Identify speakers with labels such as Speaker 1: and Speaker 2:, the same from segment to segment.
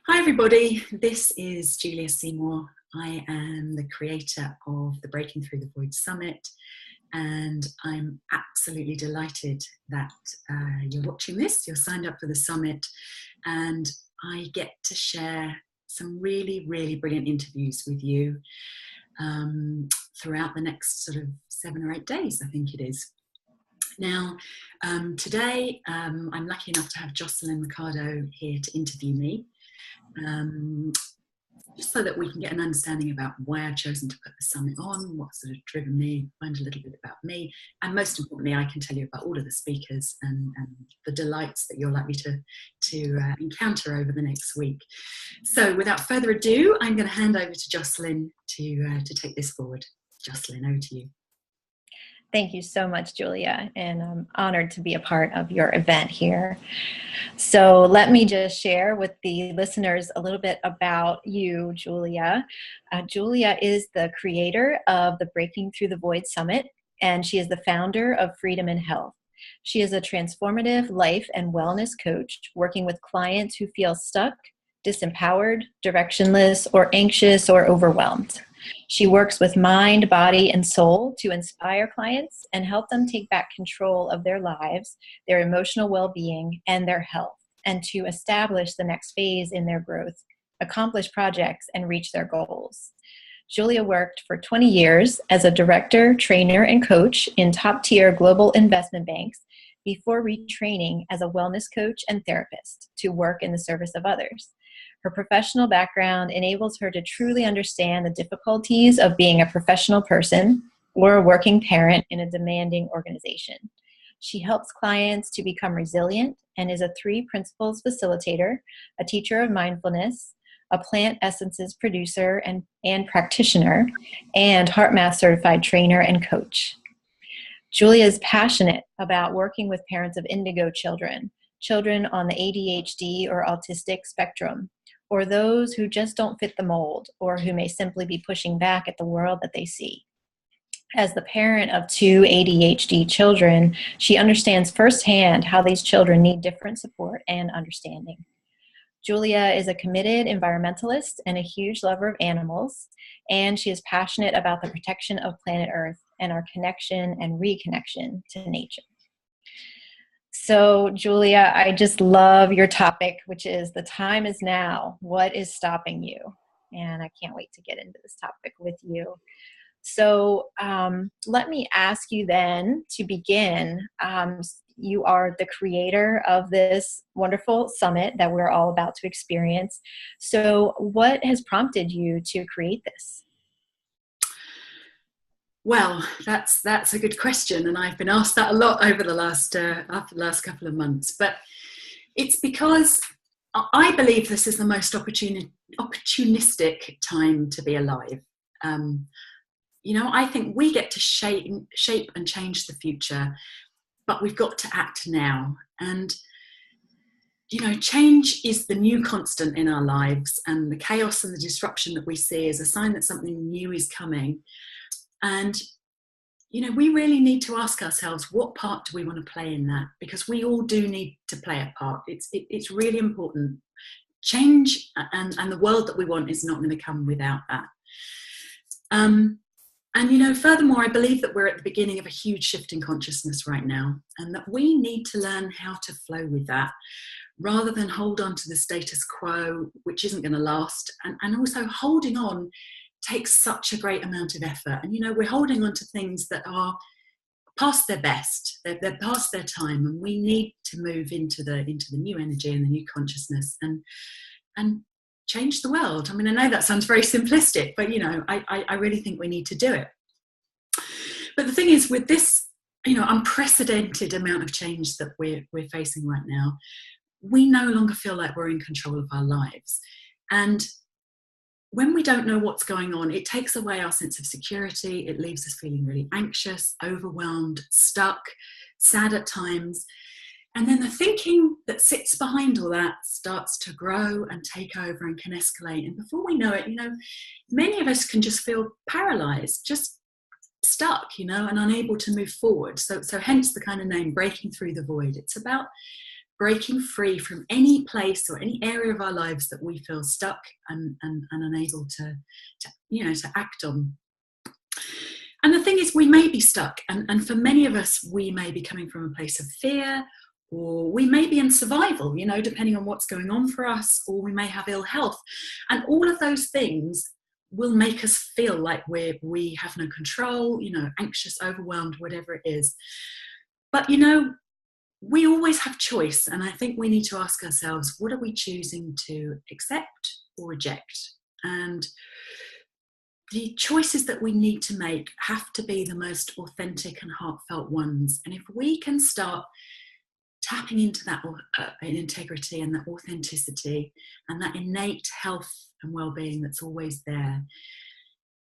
Speaker 1: Hi everybody, this is Julia Seymour. I am the creator of the Breaking Through the Void Summit, and I'm absolutely delighted that you're watching this, you're signed up for the summit, and I get to share some really, really brilliant interviews with you throughout the next sort of 7 or 8 days, I think it is. Now, today I'm lucky enough to have Jocelyn Mercado here to interview me. Just so that we can get an understanding about why I've chosen to put the summit on, what sort of driven me, find a little bit about me, and most importantly, I can tell you about all of the speakers and the delights that you're likely to encounter over the next week. So without further ado, I'm going to hand over to Jocelyn to take this forward. Jocelyn, over to you.
Speaker 2: Thank you so much, Julia, and I'm honored to be a part of your event here. So let me just share with the listeners a little bit about you, Julia. Julia is the creator of the Breaking Through the Void Summit, and she is the founder of Freedom and Health. She is a transformative life and wellness coach working with clients who feel stuck, disempowered, directionless, or anxious or overwhelmed. She works with mind, body, and soul to inspire clients and help them take back control of their lives, their emotional well-being, and their health, and to establish the next phase in their growth, accomplish projects, and reach their goals. Julia worked for 20 years as a director, trainer, and coach in top-tier global investment banks before retraining as a wellness coach and therapist to work in the service of others. Her professional background enables her to truly understand the difficulties of being a professional person or a working parent in a demanding organization. She helps clients to become resilient and is a 3 principles facilitator, a teacher of mindfulness, a plant essences producer and practitioner, and HeartMath certified trainer and coach. Julia is passionate about working with parents of indigo children, children on the ADHD or autistic spectrum, or those who just don't fit the mold, or who may simply be pushing back at the world that they see. As the parent of 2 ADHD children, she understands firsthand how these children need different support and understanding. Julia is a committed environmentalist and a huge lover of animals, and she is passionate about the protection of planet Earth and our connection and reconnection to nature. So, Julia, I just love your topic, which is the time is now. What is stopping you? And I can't wait to get into this topic with you. So let me ask you then to begin. You are the creator of this wonderful summit that we're all about to experience. So what has prompted you to create this?
Speaker 1: Well, that's a good question, and I've been asked that a lot over the last couple of months. But it's because I believe this is the most opportunistic time to be alive. I think we get to shape and change the future, but we've got to act now. And change is the new constant in our lives, and the chaos and the disruption that we see is a sign that something new is coming. And, we really need to ask ourselves, what part do we want to play in that? Because we all do need to play a part. It's really important. Change and the world that we want is not going to come without that. Furthermore, I believe that we're at the beginning of a huge shift in consciousness right now, and that we need to learn how to flow with that rather than hold on to the status quo, which isn't going to last. And also holding on takes such a great amount of effort. And, we're holding on to things that are past their best. They're past their time, and we need to move into the new energy and the new consciousness and change the world. I mean, I know that sounds very simplistic, but, I really think we need to do it. But the thing is, with this, unprecedented amount of change that we're facing right now, we no longer feel like we're in control of our lives. And when we don't know what's going on, it takes away our sense of security. It leaves us feeling really anxious, overwhelmed, stuck, sad at times. And then the thinking that sits behind all that starts to grow and take over and can escalate. And before we know it, many of us can just feel paralyzed, just stuck, and unable to move forward. So hence the kind of name, Breaking Through the Void. It's about breaking free from any place or any area of our lives that we feel stuck and unable to act on. And the thing is, we may be stuck, and for many of us, we may be coming from a place of fear, or we may be in survival, depending on what's going on for us, or we may have ill health. And all of those things will make us feel like we have no control, anxious, overwhelmed, whatever it is. But, we always have choice. And I think we need to ask ourselves, what are we choosing to accept or reject? And the choices that we need to make have to be the most authentic and heartfelt ones. And if we can start tapping into that integrity and that authenticity and that innate health and well-being that's always there,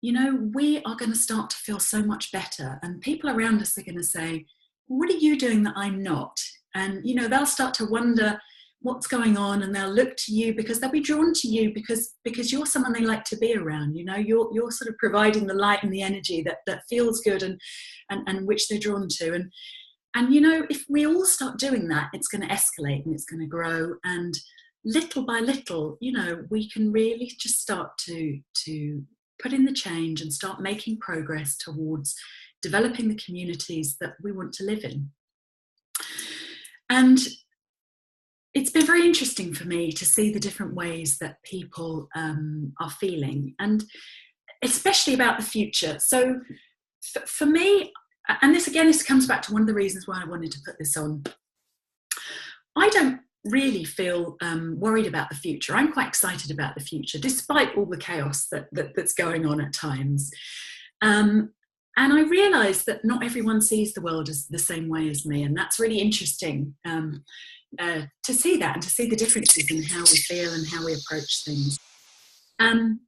Speaker 1: we are going to start to feel so much better. And people around us are going to say, what are you doing that I'm not? And, they'll start to wonder what's going on, and they'll look to you because they'll be drawn to you because you're someone they like to be around. You're sort of providing the light and the energy that feels good and which they're drawn to. And if we all start doing that, it's going to escalate and it's going to grow. And little by little, we can really just start to put in the change and start making progress towards developing the communities that we want to live in. And it's been very interesting for me to see the different ways that people are feeling, and especially about the future. So for me, and this comes back to one of the reasons why I wanted to put this on, I don't really feel worried about the future. I'm quite excited about the future, despite all the chaos that's going on at times. And I realise that not everyone sees the world as the same way as me, and that's really interesting to see that and to see the differences in how we feel and how we approach things. And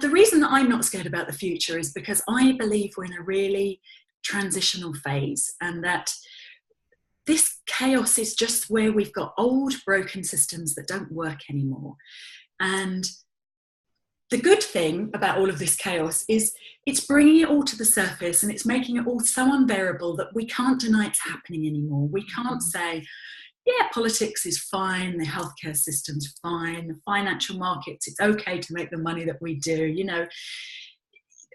Speaker 1: the reason that I'm not scared about the future is because I believe we're in a really transitional phase, and that this chaos is just where we've got old broken systems that don't work anymore. And the good thing about all of this chaos is it's bringing it all to the surface, and it's making it all so unbearable that we can't deny it's happening anymore. We can't say, yeah, politics is fine, the healthcare system's fine, the financial markets, it's okay to make the money that we do,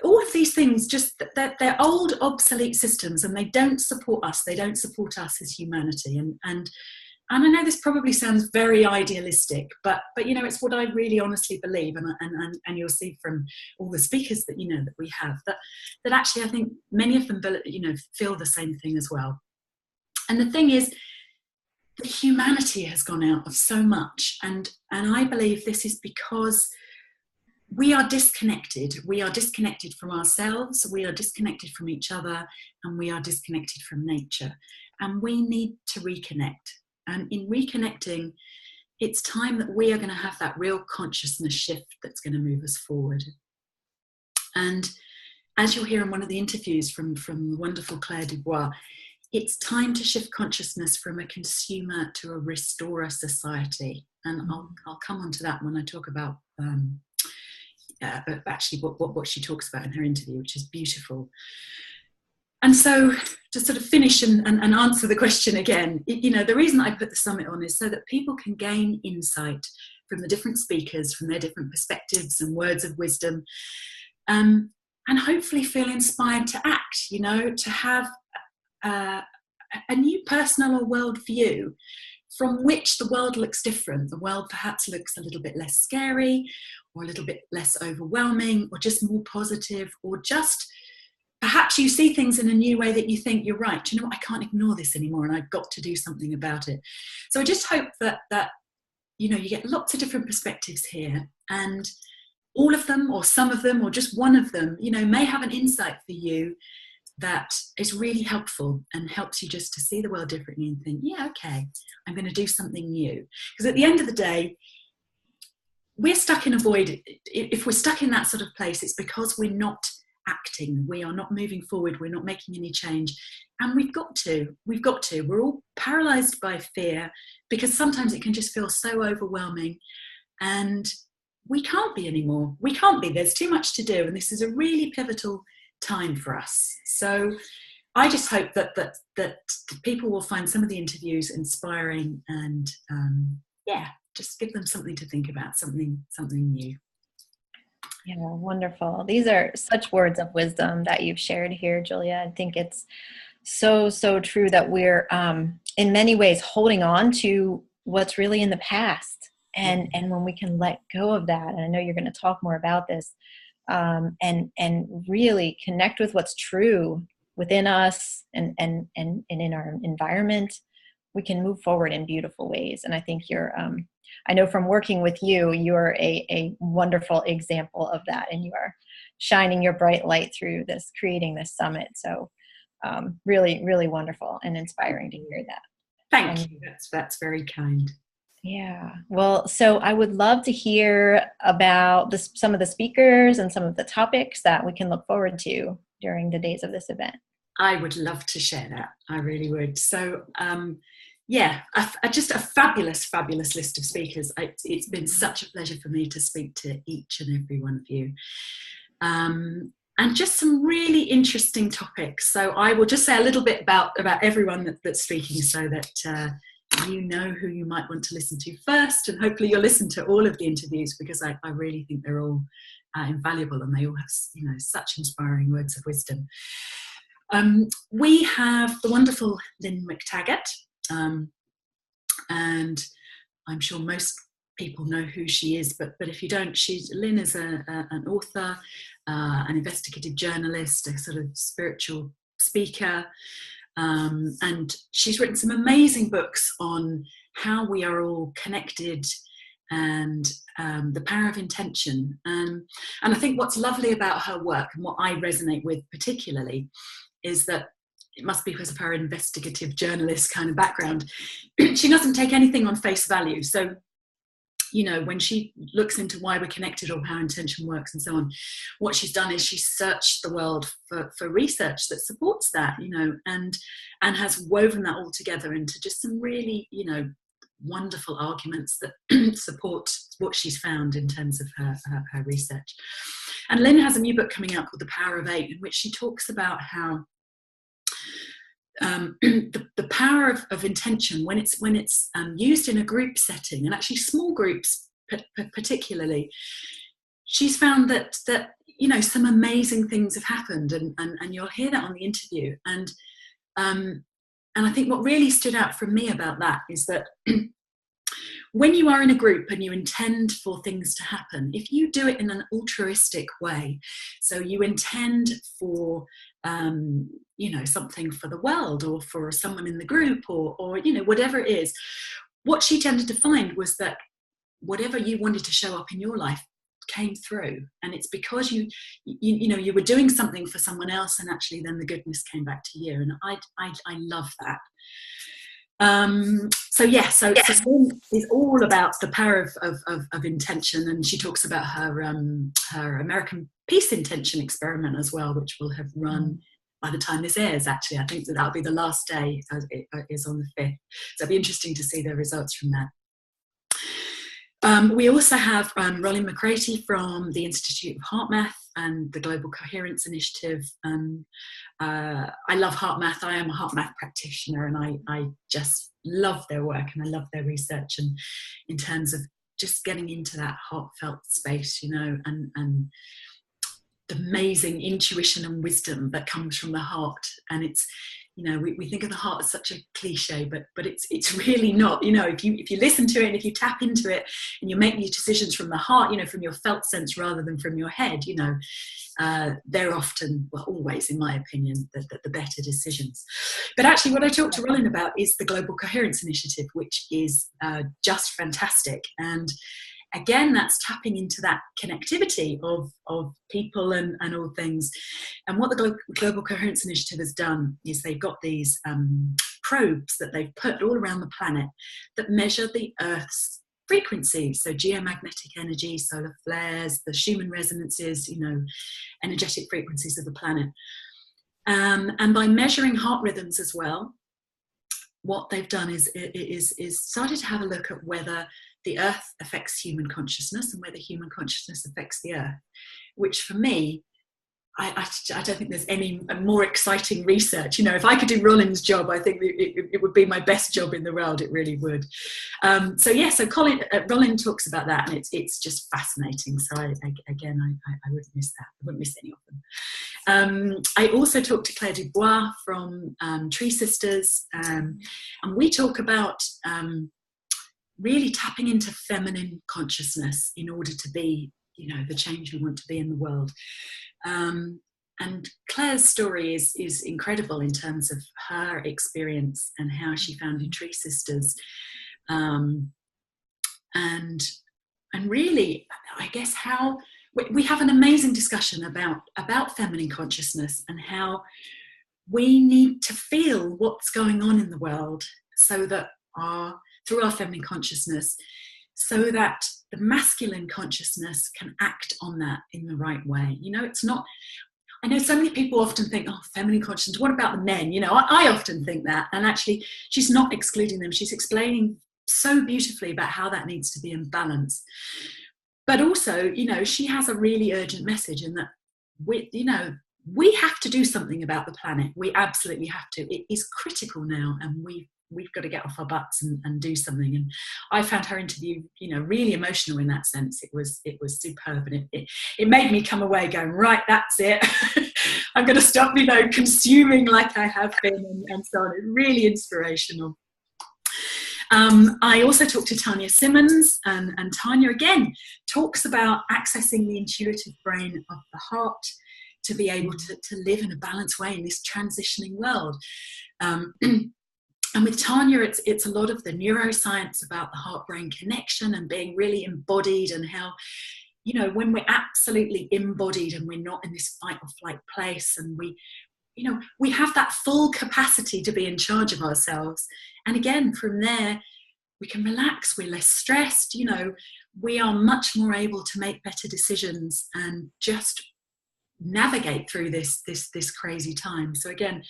Speaker 1: all of these things, just they're old, obsolete systems, and they don't support us. They don't support us as humanity. And I know this probably sounds very idealistic, but it's what I really honestly believe, and you'll see from all the speakers that that we have that actually I think many of them feel the same thing as well. And the thing is, the humanity has gone out of so much, and I believe this is because we are disconnected. We are disconnected from ourselves, we are disconnected from each other, and we are disconnected from nature. And we need to reconnect. And in reconnecting, it's time that we are going to have that real consciousness shift that's going to move us forward. And as you'll hear in one of the interviews from the wonderful Claire Dubois, it's time to shift consciousness from a consumer to a restorer society. And I'll come on to that when I talk about actually what she talks about in her interview, which is beautiful. And so to sort of finish and answer the question again, the reason I put the summit on is so that people can gain insight from the different speakers, from their different perspectives and words of wisdom, and hopefully feel inspired to act, to have a new personal or world view from which the world looks different. The world perhaps looks a little bit less scary, or a little bit less overwhelming, or just more positive, or just perhaps you see things in a new way that you think, you're right, do you know what, I can't ignore this anymore and I've got to do something about it. So I just hope that you get lots of different perspectives here, and all of them or some of them or just one of them may have an insight for you that is really helpful and helps you just to see the world differently and think, yeah, okay, I'm going to do something new. Because at the end of the day, we're stuck in a void. If we're stuck in that sort of place, it's because we're not acting, we are not moving forward, we're not making any change. And we've got to. We're all paralyzed by fear, because sometimes it can just feel so overwhelming, and we can't be anymore. There's too much to do, and this is a really pivotal time for us. So I just hope that people will find some of the interviews inspiring, and yeah, just give them something to think about, something new.
Speaker 2: Yeah, wonderful. These are such words of wisdom that you've shared here, Julia. I think it's so true that we're in many ways holding on to what's really in the past. And when we can let go of that, and I know you're going to talk more about this, and really connect with what's true within us and in our environment, we can move forward in beautiful ways. And I think you're, I know from working with you, you're a wonderful example of that, and you are shining your bright light through this, creating this summit. So really, really wonderful and inspiring to hear that.
Speaker 1: Thank you. That's very kind.
Speaker 2: Yeah. Well, so I would love to hear about some of the speakers and some of the topics that we can look forward to during the days of this event.
Speaker 1: I would love to share that. I really would. So, yeah, just a fabulous list of speakers. It's been such a pleasure for me to speak to each and every one of you. And just some really interesting topics. So I will just say a little bit about everyone that's speaking, so that you know who you might want to listen to first, and hopefully you'll listen to all of the interviews, because I really think they're all invaluable, and they all have such inspiring words of wisdom. We have the wonderful Lynn McTaggart, and I'm sure most people know who she is, but if you don't, Lynn is an author, an investigative journalist, a sort of spiritual speaker, and she's written some amazing books on how we are all connected, and the power of intention. And I think what's lovely about her work, and what I resonate with particularly, is that it must be because of her investigative journalist kind of background. She doesn't take anything on face value. So, when she looks into why we're connected or how intention works and so on, what she's done is she's searched the world for research that supports that, and has woven that all together into just some really, wonderful arguments that support what she's found in terms of her research. And Lynn has a new book coming out called The Power of Eight, in which she talks about how the power of intention, when it's used in a group setting, and actually small groups particularly, she's found that some amazing things have happened, and you'll hear that on the interview. And I think what really stood out for me about that is that when you are in a group and you intend for things to happen, if you do it in an altruistic way, so you intend for something for the world, or for someone in the group, or whatever it is, what she tended to find was that whatever you wanted to show up in your life came through. And it's because you were doing something for someone else, and actually then the goodness came back to you. And I love that. So Lynn is all about the power of intention, and she talks about her American Peace Intention experiment as well, which will have run by the time this airs. Actually, I think that'll be the last day. It is on the 5th, so it'll be interesting to see the results from that. We also have Rolly McCratey from the Institute of HeartMath and the Global Coherence Initiative. I love HeartMath. I am a HeartMath practitioner, and I just love their work, and I love their research, and in terms of just getting into that heartfelt space, and the amazing intuition and wisdom that comes from the heart. And it's, we think of the heart as such a cliche, but it's really not. If you listen to it, and if you tap into it, and you make these decisions from the heart, from your felt sense rather than from your head, they're often, well, always, in my opinion, the better decisions. But actually, what I talked to Roland about is the Global Coherence Initiative, which is just fantastic. And again, that's tapping into that connectivity of people and all things. And what the Global Coherence Initiative has done is they've got these probes that they've put all around the planet that measure the Earth's frequencies, so geomagnetic energy, solar flares, the Schumann resonances, energetic frequencies of the planet. And by measuring heart rhythms as well, what they've done is started to have a look at whether the Earth affects human consciousness, and whether human consciousness affects the Earth, which for me I don't think there's any more exciting research. You know, if I could do Rollins' job, I think it would be my best job in the world. It really would. So Rollin talks about that, and it's just fascinating. So I wouldn't miss that. I wouldn't miss any of them. I also talked to Claire Dubois from Tree Sisters, and we talk about really tapping into feminine consciousness in order to be, you know, the change we want to be in the world. And Claire's story is incredible in terms of her experience and how she founded Tree Sisters. And really, I guess how we have an amazing discussion about feminine consciousness and how we need to feel what's going on in the world so that through our feminine consciousness, so that the masculine consciousness can act on that in the right way. You know, it's not, I know so many people often think, oh, feminine consciousness, what about the men? You know, I often think that, and actually she's not excluding them. She's explaining so beautifully about how that needs to be in balance. But also, you know, she has a really urgent message in that we have to do something about the planet. We absolutely have to. It is critical now, and we've got to get off our butts and do something. And I found her interview, you know, really emotional in that sense. It was superb, and it made me come away going, right, that's it. I'm going to stop, you know, consuming like I have been, and so on. It's really inspirational. I also talked to Tanya Simmons, and Tanya again talks about accessing the intuitive brain of the heart to be able to live in a balanced way in this transitioning world. And with Tanya, it's a lot of the neuroscience about the heart-brain connection and being really embodied, and how, you know, when we're absolutely embodied and we're not in this fight or flight place, and we have that full capacity to be in charge of ourselves. And again, from there, we can relax, we're less stressed, you know, we are much more able to make better decisions and just navigate through this crazy time. So again,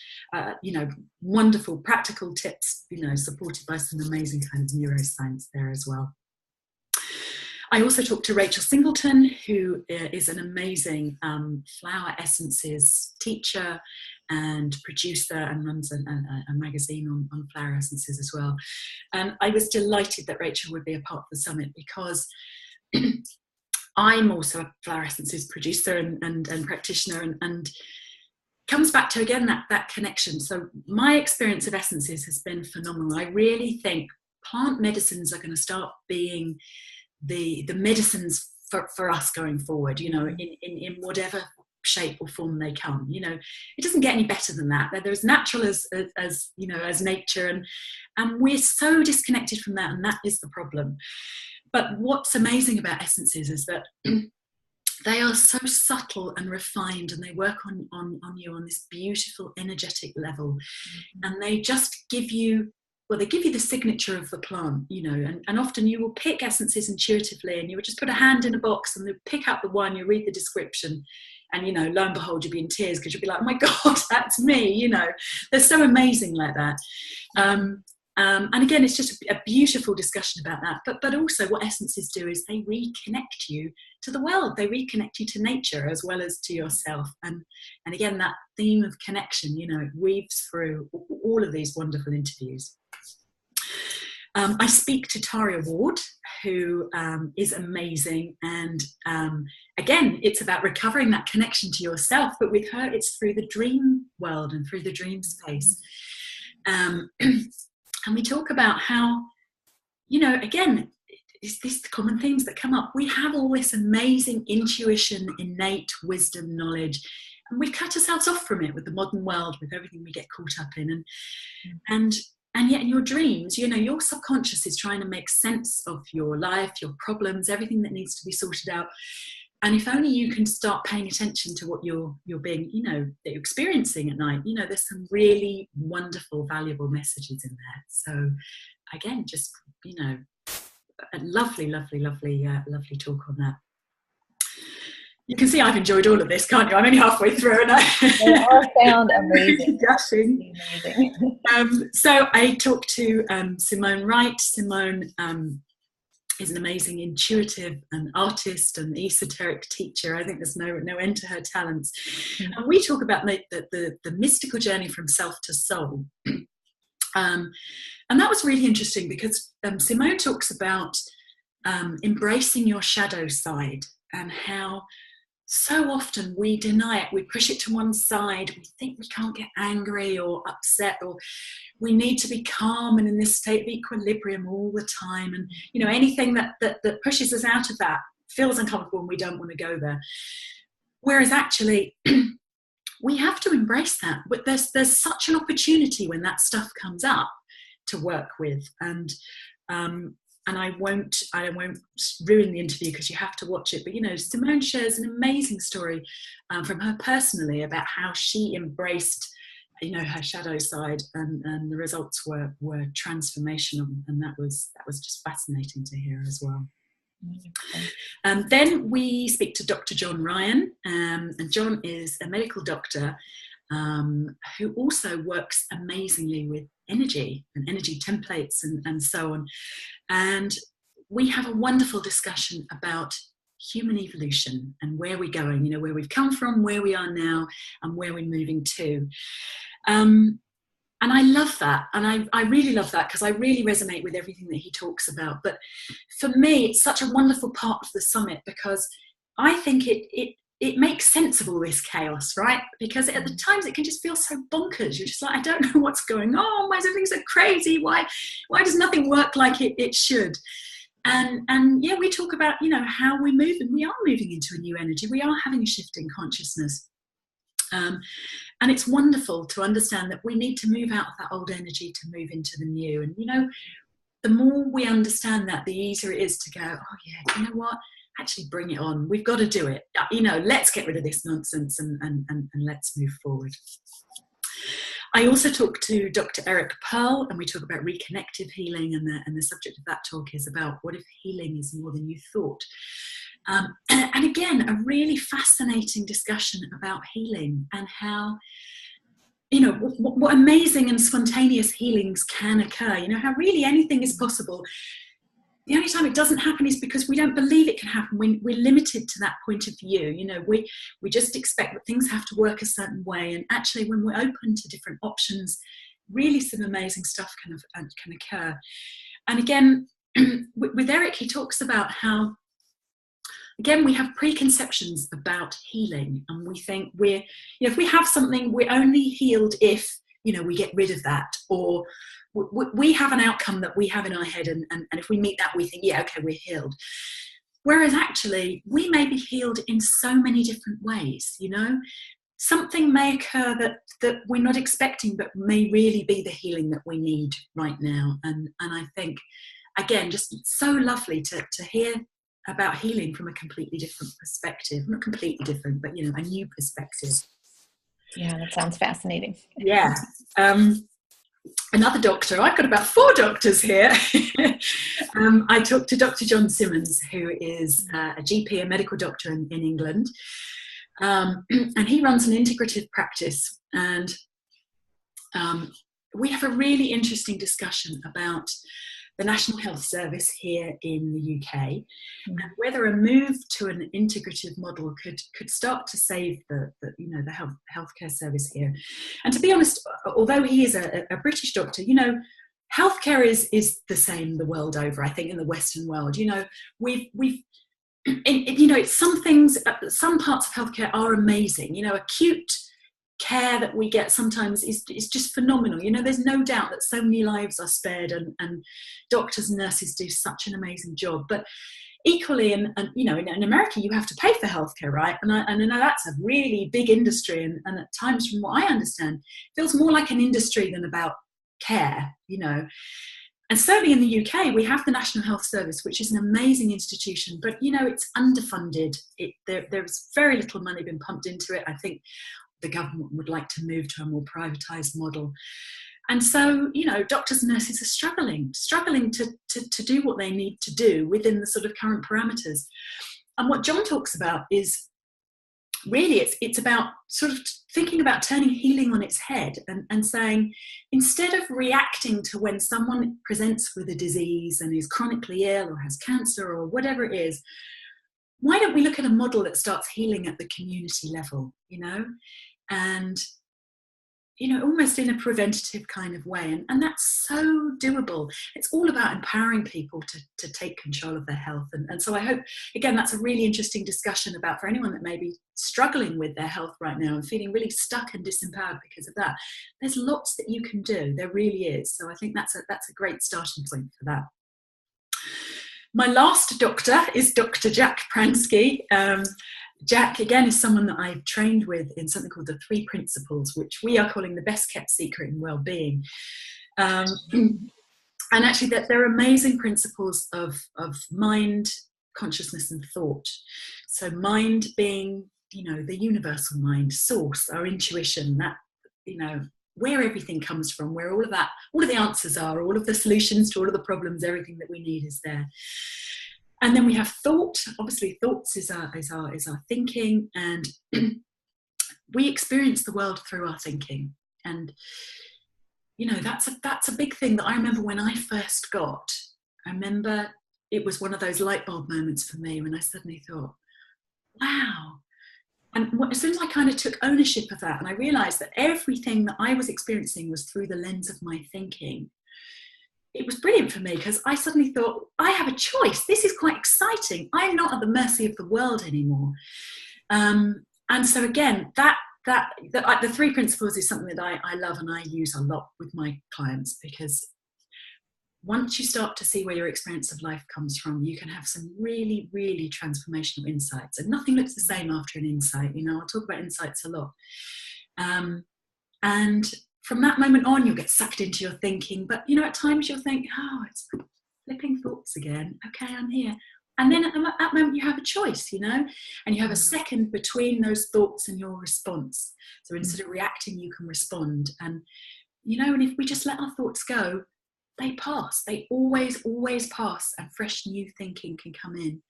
Speaker 1: you know, wonderful practical tips, you know, supported by some amazing kind of neuroscience there as well. I also talked to Rachel Singleton, who is an amazing flower essences teacher and producer, and runs a magazine on flower essences as well. And I was delighted that Rachel would be a part of the summit, because I'm also a flower essences producer and practitioner, and comes back to, again, that connection. So my experience of essences has been phenomenal. I really think plant medicines are going to start being the medicines for us going forward, you know, in whatever shape or form they come. You know, it doesn't get any better than that. They're as natural as you know, as nature, and we're so disconnected from that, and that is the problem. But what's amazing about essences is that they are so subtle and refined, and they work on you on this beautiful energetic level. And they just give you, well, they give you the signature of the plant, you know, and often you will pick essences intuitively, and you would just put a hand in a box and pick up the one, you read the description, and, you know, lo and behold, you'll be in tears, because you'll be like, oh my God, that's me, you know. They're so amazing like that. And again, it's just a beautiful discussion about that. But also what essences do is they reconnect you to the world. They reconnect you to nature as well as to yourself. And again, that theme of connection, you know, it weaves through all of these wonderful interviews. I speak to Taria Ward, who is amazing. And again, it's about recovering that connection to yourself. But with her, it's through the dream world and through the dream space. And we talk about how, you know, again, it's these common themes that come up. We have all this amazing intuition, innate wisdom, knowledge, and we cut ourselves off from it with the modern world, with everything we get caught up in. And yet in your dreams, you know, your subconscious is trying to make sense of your life, your problems, everything that needs to be sorted out. And if only you can start paying attention to what you're being, you know, that you're experiencing at night, you know, there's some really wonderful, valuable messages in there. So again, just, you know, a lovely talk on that. You can see I've enjoyed all of this, can't you? I'm only halfway through, and
Speaker 2: they all sound amazing.
Speaker 1: Gushing. Amazing. So I talked to Simone Wright. Simone is an amazing intuitive and artist and esoteric teacher. I think there's no end to her talents. Mm-hmm. And we talk about the mystical journey from self to soul. And that was really interesting because Simone talks about embracing your shadow side, and how so often we deny it, we push it to one side, we think we can't get angry or upset, or we need to be calm and in this state of equilibrium all the time, and anything that pushes us out of that feels uncomfortable and we don't want to go there. Whereas actually we have to embrace that, but there's such an opportunity when that stuff comes up to work with. And I won't ruin the interview because you have to watch it. But Simone shares an amazing story from her personally about how she embraced, her shadow side, and the results were transformational, and that was just fascinating to hear as well. Then we speak to Dr. John Ryan, and John is a medical doctor who also works amazingly with energy and energy templates and so on. And we have a wonderful discussion about human evolution and where we're going, where we've come from, where we are now, and where we're moving to. And I love that. And I really love that because I really resonate with everything that he talks about. But for me, it's such a wonderful part of the summit because I think it makes sense of all this chaos, right? Because at the times it can just feel so bonkers. You're just like, I don't know what's going on. Why is everything so crazy? Why does nothing work like it should? And yeah, we talk about, how we move, and we are moving into a new energy. We are having a shift in consciousness. And it's wonderful to understand that we need to move out of that old energy to move into the new. And, the more we understand that, the easier it is to go, oh yeah, you know what? Actually bring it on. We've got to do it. Let's get rid of this nonsense and let's move forward. I also talk to Dr. Eric Pearl, and we talk about reconnective healing, and the subject of that talk is about what if healing is more than you thought. And again, a really fascinating discussion about healing and how, what amazing and spontaneous healings can occur, how really anything is possible. The only time it doesn't happen is because we don't believe it can happen. We're limited to that point of view. We just expect that things have to work a certain way. And actually, when we're open to different options, really some amazing stuff can occur. And again, with Eric, he talks about how, again, we have preconceptions about healing, and we think if we have something, we're only healed if, we get rid of that, or we have an outcome that we have in our head, and if we meet that, we think, yeah, okay, we're healed. Whereas actually, we may be healed in so many different ways, Something may occur that we're not expecting, but may really be the healing that we need right now. And I think, again, just so lovely to hear about healing from a completely different perspective. Not completely different, but, a new perspective.
Speaker 2: Yeah, that sounds fascinating.
Speaker 1: Yeah. Another doctor, I've got about 4 doctors here. I talked to Dr. John Simmons, who is a GP, a medical doctor in England. And he runs an integrative practice. And we have a really interesting discussion about the National Health Service here in the UK, and whether a move to an integrative model could start to save the healthcare service here. And to be honest, although he is a British doctor, healthcare is the same the world over. I think in the Western world, some things, some parts of healthcare are amazing. Acute care that we get sometimes is just phenomenal. There's no doubt that so many lives are spared, and doctors and nurses do such an amazing job. But equally, in America, you have to pay for healthcare, right? And I know that's a really big industry, and at times, from what I understand, it feels more like an industry than about care. And certainly in the UK, we have the National Health Service, which is an amazing institution, but it's underfunded. There's very little money being pumped into it. I think the government would like to move to a more privatised model. And so, doctors and nurses are struggling to do what they need to do within the sort of current parameters. And what John talks about is really it's about sort of thinking about turning healing on its head, and saying, instead of reacting to when someone presents with a disease and is chronically ill or has cancer or whatever it is, why don't we look at a model that starts healing at the community level, and almost in a preventative kind of way. And that's so doable. It's all about empowering people to take control of their health. And so I hope, again, that's a really interesting discussion about, for anyone that may be struggling with their health right now and feeling really stuck and disempowered because of that. There's lots that you can do. There really is. So I think that's a great starting point for that. My last doctor is Dr. Jack Parkinson. Jack, again, is someone that I've trained with in something called the 3 principles, which we are calling the best kept secret in well-being. And actually, they're amazing principles of mind, consciousness, and thought. So mind being, the universal mind, source, our intuition, that, where everything comes from, where all of the answers are, all of the solutions to all of the problems, everything that we need is there. And then we have thought. Obviously, thoughts is our thinking, and we experience the world through our thinking. And that's a big thing that I remember when I first got. I remember it was one of those light bulb moments for me when I suddenly thought, wow. And as soon as I kind of took ownership of that, and I realised that everything that I was experiencing was through the lens of my thinking, it was brilliant for me, because I suddenly thought, I have a choice. This is quite exciting. I'm not at the mercy of the world anymore. And so again, the 3 principles is something that I love and I use a lot with my clients, because once you start to see where your experience of life comes from, you can have some really, really transformational insights. And nothing looks the same after an insight. I'll talk about insights a lot. And from that moment on, you'll get sucked into your thinking. But, at times you'll think, oh, it's flipping thoughts again. Okay, I'm here. And then at that moment, you have a choice, and you have a second between those thoughts and your response. So instead of reacting, you can respond. And, and if we just let our thoughts go, they pass. They always, always pass, and fresh new thinking can come in.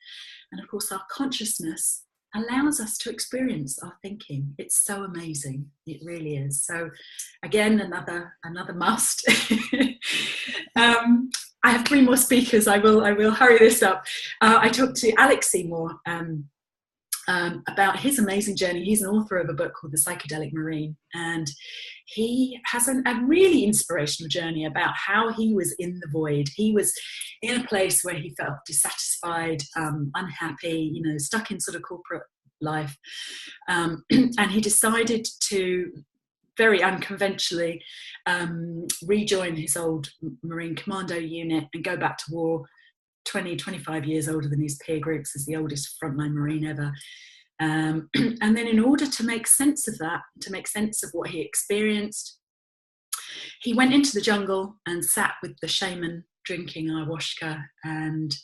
Speaker 1: And of course, our consciousness allows us to experience our thinking. It's so amazing. It really is. So again, another must. I have 3 more speakers. I will hurry this up. I talked to SEYMOUR about his amazing journey. He's an author of a book called The Psychedelic Marine, and he has a really inspirational journey about how he was in the void. He was in a place where he felt dissatisfied, unhappy, stuck in sort of corporate life, and he decided to very unconventionally rejoin his old Marine Commando unit and go back to war. 25 years older than his peer groups, as the oldest frontline Marine ever. And then in order to make sense of that, to make sense of what he experienced, he went into the jungle and sat with the shaman drinking ayahuasca and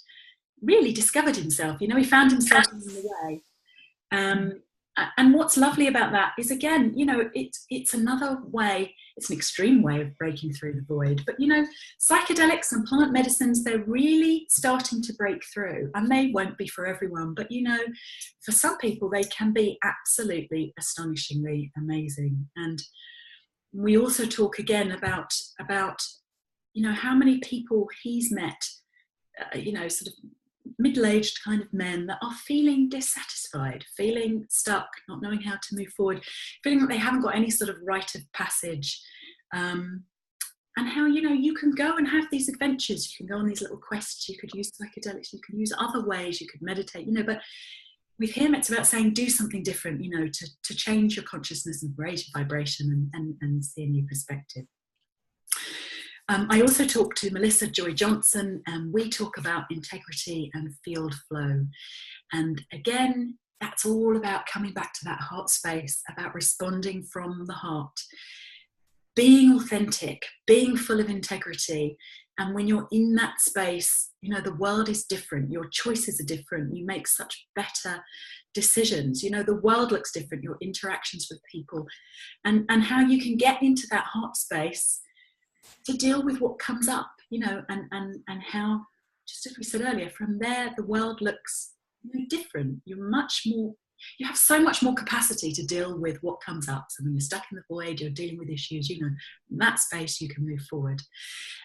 Speaker 1: really discovered himself. He found himself in the way. And what's lovely about that is, again, it's another way, it's an extreme way of breaking through the void. But, psychedelics and plant medicines, they're really starting to break through, and they won't be for everyone. But, for some people, they can be absolutely astonishingly amazing. And we also talk again about how many people he's met, sort of middle-aged kind of men that are feeling dissatisfied, feeling stuck, not knowing how to move forward, feeling that they haven't got any sort of rite of passage, and how you can go and have these adventures, you can go on these little quests, you could use psychedelics, you can use other ways, you could meditate, but with him it's about saying do something different, to change your consciousness and raise your vibration and see a new perspective. I also talked to Melissa Joy Johnson, and we talk about integrity and field flow. And again, that's all about coming back to that heart space, about responding from the heart, being authentic, being full of integrity. And when you're in that space, the world is different, your choices are different, you make such better decisions, the world looks different, your interactions with people, and how you can get into that heart space to deal with what comes up, and how, just as we said earlier, from there the world looks different. You're much more you have so much more capacity to deal with what comes up. So when you're stuck in the void, you're dealing with issues, you know, in that space you can move forward.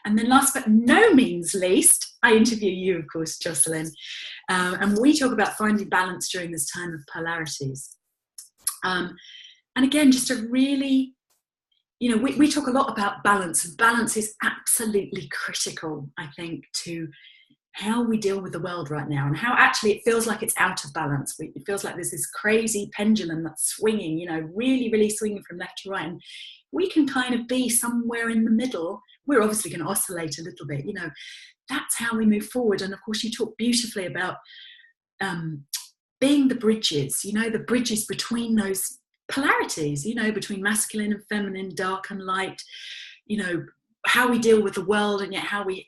Speaker 1: And then last but no means least, I interview you, of course, Jocelyn, and we talk about finding balance during this time of polarities. And again, just a really, you know, we talk a lot about balance, and balance is absolutely critical, I think, to how we deal with the world right now, and how actually it feels like it's out of balance. It feels like there's this crazy pendulum that's swinging, you know, really, really swinging from left to right. And we can kind of be somewhere in the middle. We're obviously going to oscillate a little bit, you know, that's how we move forward. And of course, you talk beautifully about being the bridges, you know, the bridges between those polarities, you know, between masculine and feminine, dark and light, you know, how we deal with the world, and yet how we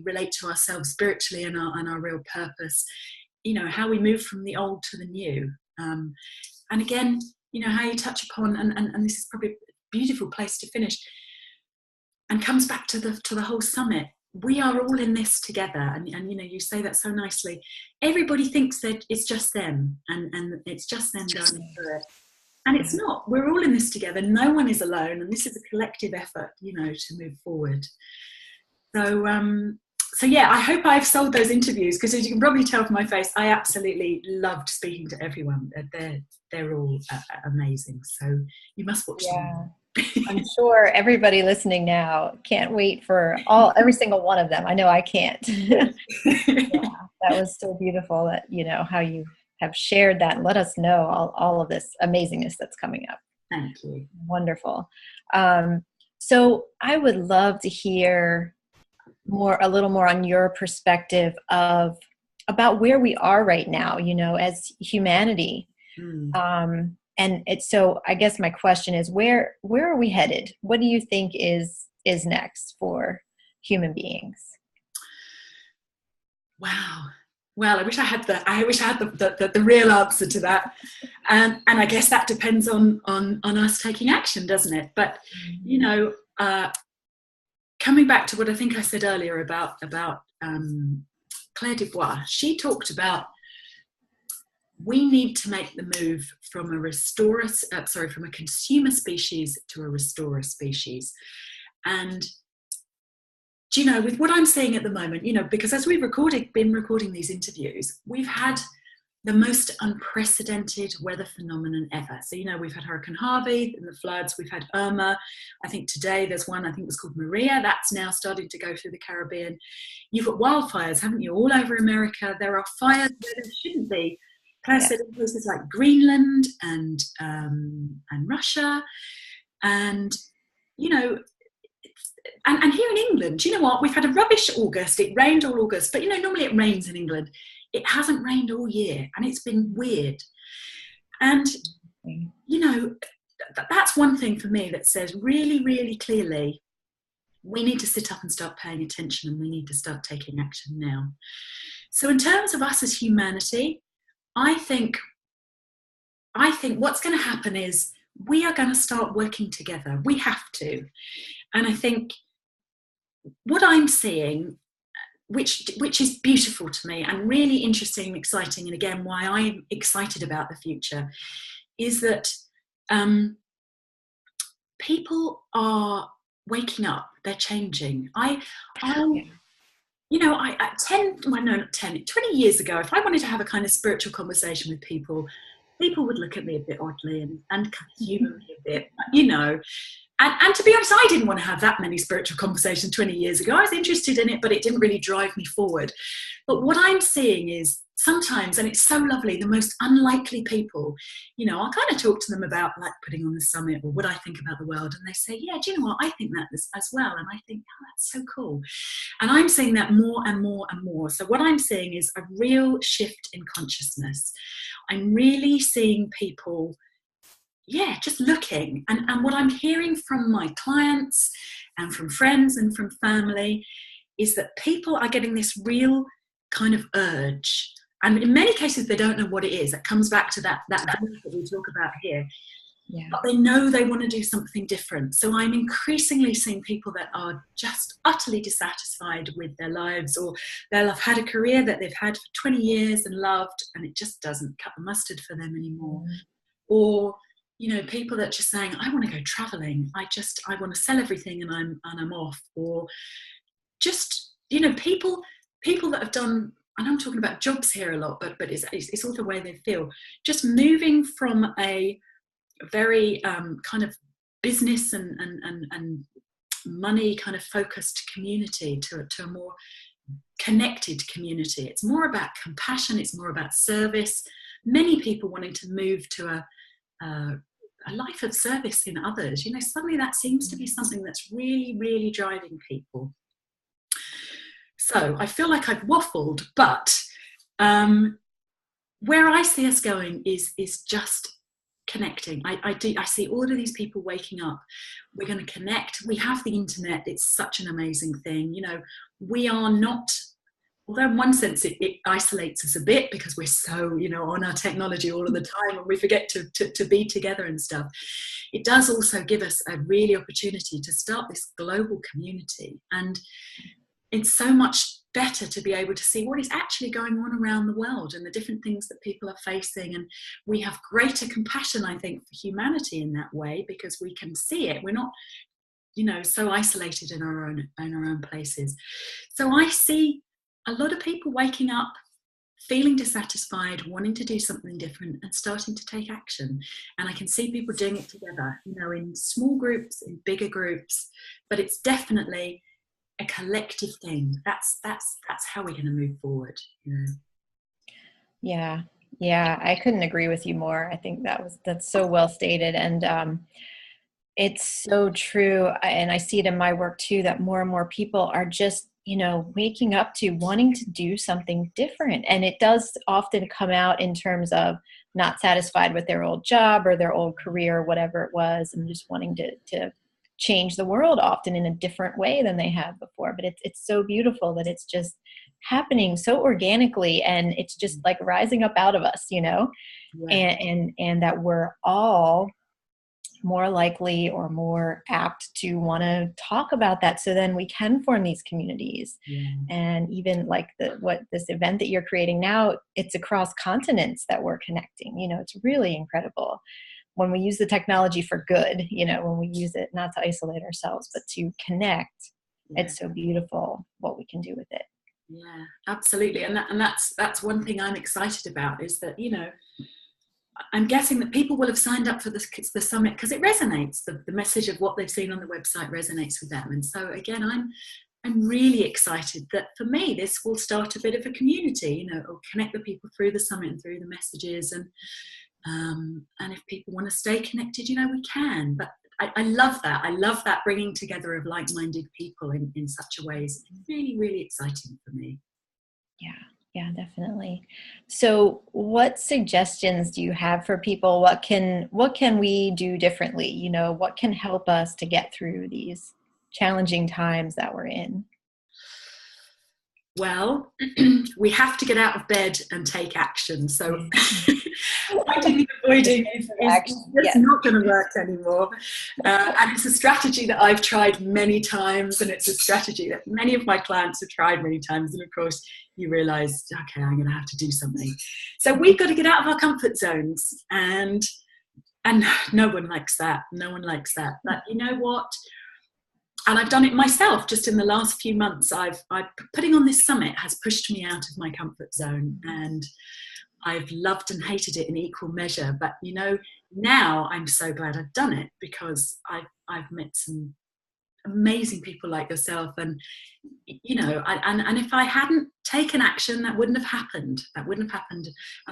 Speaker 1: relate to ourselves spiritually and our real purpose, you know, how we move from the old to the new. And again, you know, how you touch upon, and this is probably a beautiful place to finish, and comes back to the whole summit. We are all in this together, and you know, you say that so nicely. Everybody thinks that it's just them, and it's just them going through it. And it's not. We're all in this together. No one is alone, and this is a collective effort, you know, to move forward. So yeah, I hope I've sold those interviews, because as you can probably tell from my face, I absolutely loved speaking to everyone. They're all amazing. So you must watch them.
Speaker 2: I'm sure everybody listening now can't wait for every single one of them. I know I can't. Yeah, that was so beautiful that, you know, how you have shared that and let us know all of this amazingness that's coming up.
Speaker 1: Thank you.
Speaker 2: Wonderful. So I would love to hear a little more on your perspective about where we are right now, you know, as humanity. And so I guess my question is, where are we headed? What do you think is next for human beings?
Speaker 1: Wow. Well, I wish I had the real answer to that, and I guess that depends on us taking action, doesn't it? But you know, coming back to what I think I said earlier about Claire Dubois, she talked about we need to make the move from a consumer species to a restorer species, and do you know, with what I'm seeing at the moment, you know, because as we've been recording these interviews, we've had the most unprecedented weather phenomenon ever. So, you know, we've had Hurricane Harvey and the floods, we've had Irma. I think today there's one, I think it was called Maria, that's now starting to go through the Caribbean. You've got wildfires, haven't you, all over America. There are fires where there shouldn't be. Plus, in places like Greenland and Russia. And, you know, and here in England, do you know what? We've had a rubbish August. It rained all August. But, you know, normally it rains in England. It hasn't rained all year. And it's been weird. And, you know, that's one thing for me that says really, really clearly, we need to sit up and start paying attention, and we need to start taking action now. So in terms of us as humanity, I think what's going to happen is we are going to start working together. We have to. And I think what I'm seeing, which is beautiful to me and really interesting and exciting, and again, why I'm excited about the future, is that people are waking up, they're changing. You know, 20 years ago, if I wanted to have a kind of spiritual conversation with people would look at me a bit oddly and kind of humour me a bit, you know. And to be honest, I didn't want to have that many spiritual conversations 20 years ago. I was interested in it, but it didn't really drive me forward. But what I'm seeing is sometimes, and it's so lovely, the most unlikely people, you know, I'll kind of talk to them about like putting on the summit or what I think about the world. And they say, yeah, do you know what? I think that as well. And I think, oh, that's so cool. And I'm seeing that more and more and more. So what I'm seeing is a real shift in consciousness. I'm really seeing people just looking. And what I'm hearing from my clients and from friends and from family is that people are getting this real kind of urge. And in many cases, they don't know what it is. It comes back to that voice that we talk about here.
Speaker 2: Yeah.
Speaker 1: but they know they want to do something different. So I'm increasingly seeing people that are just utterly dissatisfied with their lives, or they'll have had a career that they've had for 20 years and loved, and it just doesn't cut the mustard for them anymore. Or, you know, people that are just saying, I want to go traveling. I want to sell everything and I'm off. Or just, you know, people that have done, and I'm talking about jobs here a lot, but it's all the way they feel. Just moving from a very kind of business and money kind of focused community to a more connected community. It's more about compassion. It's more about service. Many people wanting to move to a life of service in others. You know, suddenly that seems to be something that's really, really driving people. So I feel like I've waffled, but where I see us going is just connecting. I see all of these people waking up. We're going to connect. We have the internet. It's such an amazing thing. You know, we are not, although in one sense it isolates us a bit because we're so, you know, on our technology all of the time and we forget to be together and stuff. It does also give us a really opportunity to start this global community. And it's so much better to be able to see what is actually going on around the world and the different things that people are facing. And we have greater compassion, I think, for humanity in that way, because we can see it. We're not, you know, so isolated in our own places. So I see a lot of people waking up, feeling dissatisfied, wanting to do something different and starting to take action. And I can see people doing it together, you know, in small groups, in bigger groups, but it's definitely a collective thing. That's how we're going to move forward, you know.
Speaker 2: Yeah, I couldn't agree with you more. I think that's so well stated, and it's so true. And I see it in my work too, that more and more people are just, you know, waking up to wanting to do something different. And it does often come out in terms of not satisfied with their old job or their old career, whatever it was, and just wanting to change the world often in a different way than they have before. But it's so beautiful that it's just happening so organically, and it's just like rising up out of us, you know.
Speaker 1: Yeah.
Speaker 2: And that we're all more likely or more apt to want to talk about that, so then we can form these communities.
Speaker 1: Yeah.
Speaker 2: And even like what this event that you're creating now, it's across continents that we're connecting. You know, it's really incredible when we use the technology for good, you know, when we use it not to isolate ourselves, but to connect.
Speaker 1: Yeah.
Speaker 2: It's so beautiful what we can do with it.
Speaker 1: Yeah, absolutely. And that's one thing I'm excited about, is that, you know, I'm guessing that people will have signed up for the summit because it resonates. The message of what they've seen on the website resonates with them. And so again, I'm really excited that for me, this will start a bit of a community, you know, it'll connect the people through the summit and through the messages. And if people want to stay connected, you know, we can. But I love that. I love that bringing together of like-minded people in such a way is really, really exciting for me.
Speaker 2: Yeah, definitely. So what suggestions do you have for people? What can we do differently? You know, what can help us to get through these challenging times that we're in?
Speaker 1: Well, we have to get out of bed and take action. So fighting and avoiding is just not going to work anymore. And it's a strategy that I've tried many times, and it's a strategy that many of my clients have tried many times. And of course, you realise, okay, I'm going to have to do something. So we've got to get out of our comfort zones, and no one likes that. No one likes that. But you know what? And I've done it myself just in the last few months. Putting on this summit has pushed me out of my comfort zone, and I've loved and hated it in equal measure. But you know, now I'm so glad I've done it, because I've met some amazing people like yourself, and you know, and if I hadn't taken action, that wouldn't have happened. And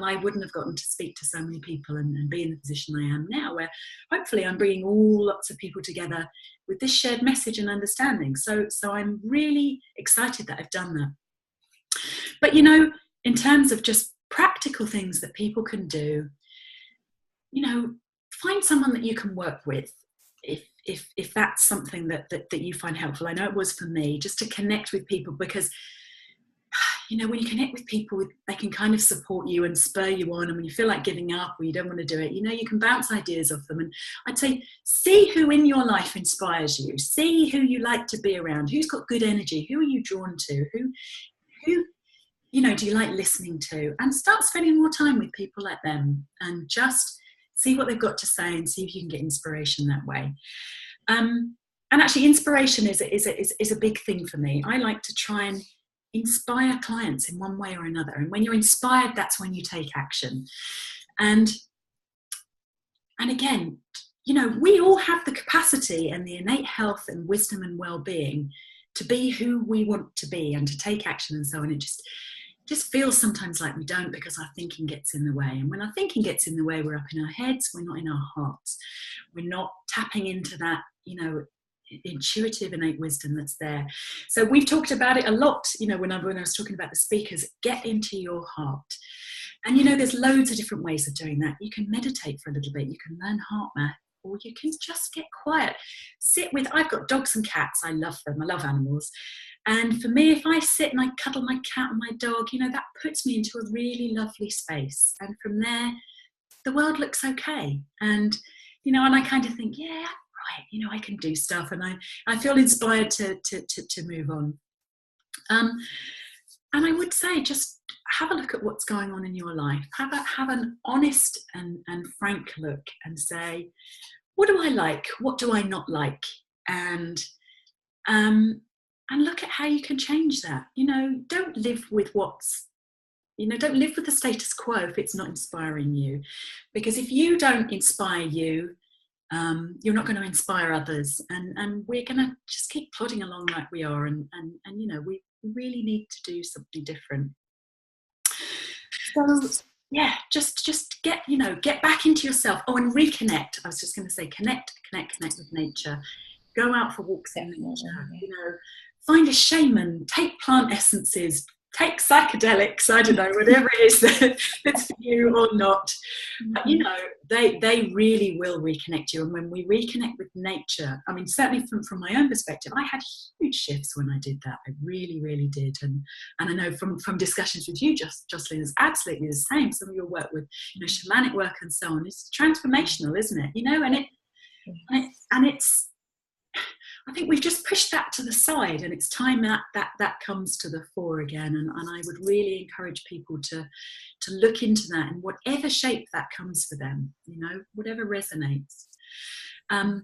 Speaker 1: I wouldn't have gotten to speak to so many people and be in the position I am now, where hopefully I'm bringing lots of people together with this shared message and understanding. So I'm really excited that I've done that. But you know, in terms of just practical things that people can do, you know, find someone that you can work with. If that's something that you find helpful. I know it was for me, just to connect with people, because when you connect with people, they can kind of support you and spur you on. And when you feel like giving up or you don't want to do it, you can bounce ideas off them. And I'd say, see who in your life inspires you. See who you like to be around. Who's got good energy? Who are you drawn to? Who do you like listening to? And start spending more time with people like them and just see what they've got to say and see if you can get inspiration that way. And actually, inspiration is a big thing for me. I like to try and inspire clients in one way or another. And when you're inspired, that's when you take action. And again, we all have the capacity and the innate health and wisdom and well-being to be who we want to be and to take action and so on. It just feels sometimes like we don't, because our thinking gets in the way. And when our thinking gets in the way, we're up in our heads, we're not in our hearts. We're not tapping into that, intuitive innate wisdom that's there. So we've talked about it a lot, when I was talking about the speakers. Get into your heart. And there's loads of different ways of doing that. You can meditate for a little bit, you can learn heart math, or you can just get quiet. I've got dogs and cats, I love them, I love animals. And for me, if I sit and I cuddle my cat and my dog, that puts me into a really lovely space. And from there, the world looks okay. And, and I kind of think, yeah, right, I can do stuff. And I feel inspired to move on. And I would say, just have a look at what's going on in your life. Have an honest and frank look and say, what do I like? What do I not like? And look at how you can change that. Don't live with don't live with the status quo if it's not inspiring you. Because if you don't inspire you, you're not going to inspire others. And we're going to just keep plodding along like we are. And we really need to do something different. So yeah, just get back into yourself. Oh, and reconnect. I was just going to say, connect with nature. Go out for walks in nature. Find a shaman, take plant essences, take psychedelics, I don't know, whatever it is that's for you or not. But, they really will reconnect you. And when we reconnect with nature, I mean, certainly from my own perspective, I had huge shifts when I did that. I really, really did. And I know from discussions with you, Jocelyn, is absolutely the same. Some of your work with, shamanic work and so on, it's transformational, isn't it? And it's, I think we've just pushed that to the side, and it's time that comes to the fore again. And I would really encourage people to look into that in whatever shape that comes for them, whatever resonates. And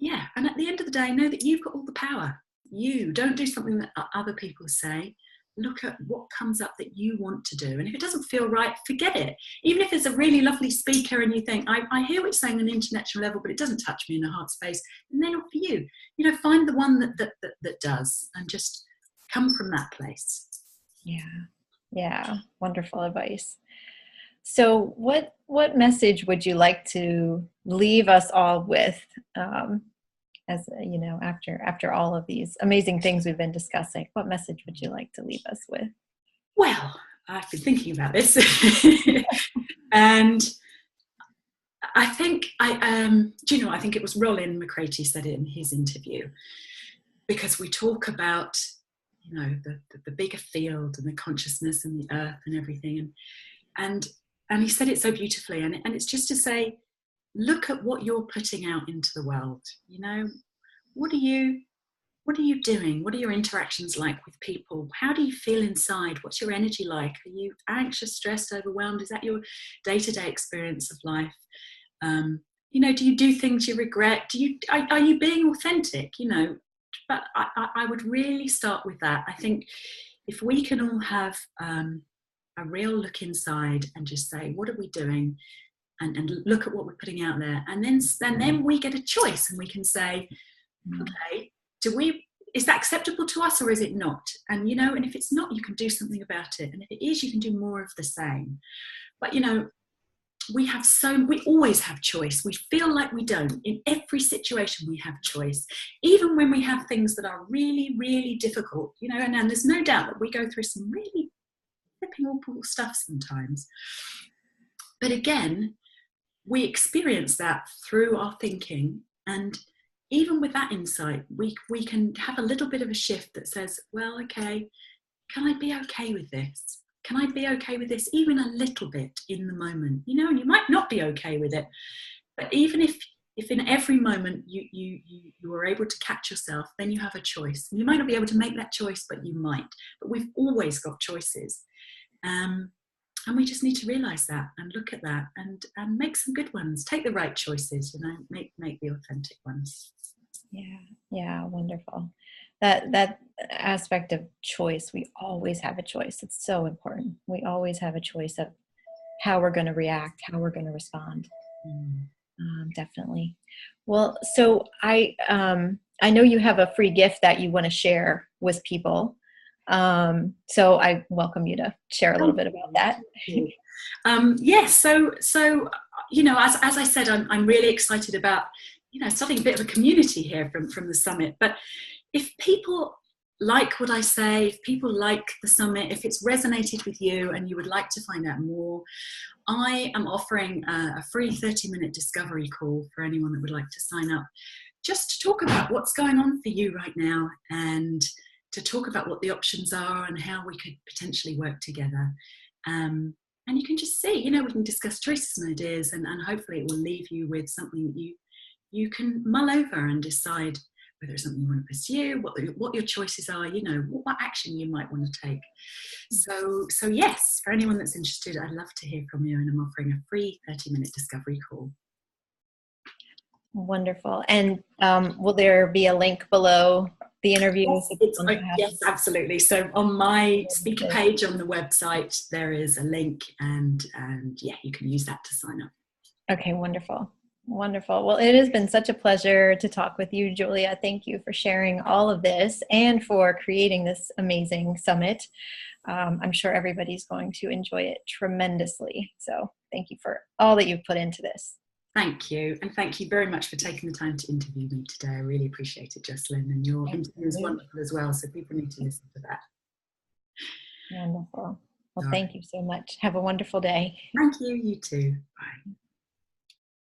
Speaker 1: at the end of the day, know that you've got all the power. You don't do something that other people say. Look at what comes up that you want to do. And if it doesn't feel right, forget it. Even if it's a really lovely speaker and you think, I hear what you're saying on an intellectual level, but it doesn't touch me in the heart space, and they're not for you. Find the one that does, and just come from that place.
Speaker 2: Yeah. Wonderful advice. So what message would you like to leave us all with, as after all of these amazing things we've been discussing? What message would you like to leave us with?
Speaker 1: Well, I've been thinking about this. And I think I think it was Rollin McCraty said it in his interview, because we talk about the bigger field and the consciousness and the earth and everything, and he said it so beautifully, and it's just to say, look at what you're putting out into the world. What are you doing? What are your interactions like with people? How do you feel inside? What's your energy like? Are you anxious, stressed, overwhelmed? Is that your day-to-day experience of life? Do you do things you regret? Are you being authentic? But I would really start with that. I think if we can all have a real look inside and just say, what are we doing? And look at what we're putting out there. And then we get a choice, and we can say, okay, is that acceptable to us or is it not? And, and if it's not, you can do something about it. And if it is, you can do more of the same. But, we always have choice. We feel like we don't. In every situation we have choice. Even when we have things that are really, really difficult, and there's no doubt that we go through some really flipping awful stuff sometimes. But again, we experience that through our thinking, and even with that insight, we can have a little bit of a shift that says, well, okay, can I be okay with this? Can I be okay with this even a little bit in the moment? You know, and you might not be okay with it, but even if in every moment you are able to catch yourself, then you have a choice. You might not be able to make that choice, but you might. But we've always got choices. And we just need to realize that and look at that and make some good ones. Take the right choices, you know, make the authentic ones.
Speaker 2: Yeah, wonderful. That aspect of choice, we always have a choice. It's so important. We always have a choice of how we're going to react, how we're going to respond. Definitely. Well, so I know you have a free gift that you want to share with people. So I welcome you to share a little bit about that.
Speaker 1: Yes. So, you know, as I said, I'm really excited about, you know, starting a bit of a community here from the summit. But if people like what I say, if people like the summit, if it's resonated with you and you would like to find out more, I am offering a free 30-minute discovery call for anyone that would like to sign up, just to talk about what's going on for you right now and to talk about what the options are and how we could potentially work together. And you can just see, you know, we can discuss choices and ideas, and hopefully it will leave you with something that you can mull over and decide whether it's something you want to pursue, what your choices are, you know, what action you might want to take. So yes, for anyone that's interested, I'd love to hear from you, and I'm offering a free 30-minute discovery call.
Speaker 2: Wonderful. And will there be a link below the interview?
Speaker 1: Yes, absolutely. So on my speaker page on the website, there is a link, and yeah, you can use that to sign up.
Speaker 2: Okay, wonderful. Wonderful. Well, it has been such a pleasure to talk with you, Julia. Thank you for sharing all of this and for creating this amazing summit. I'm sure everybody's going to enjoy it tremendously. So thank you for all that you've put into this.
Speaker 1: Thank you. And thank you very much for taking the time to interview me today. I really appreciate it, Jocelyn. And your interview is wonderful as well. So people need to listen to that.
Speaker 2: Wonderful. Well, thank you so much. Have a wonderful day.
Speaker 1: Thank you. You too. Bye.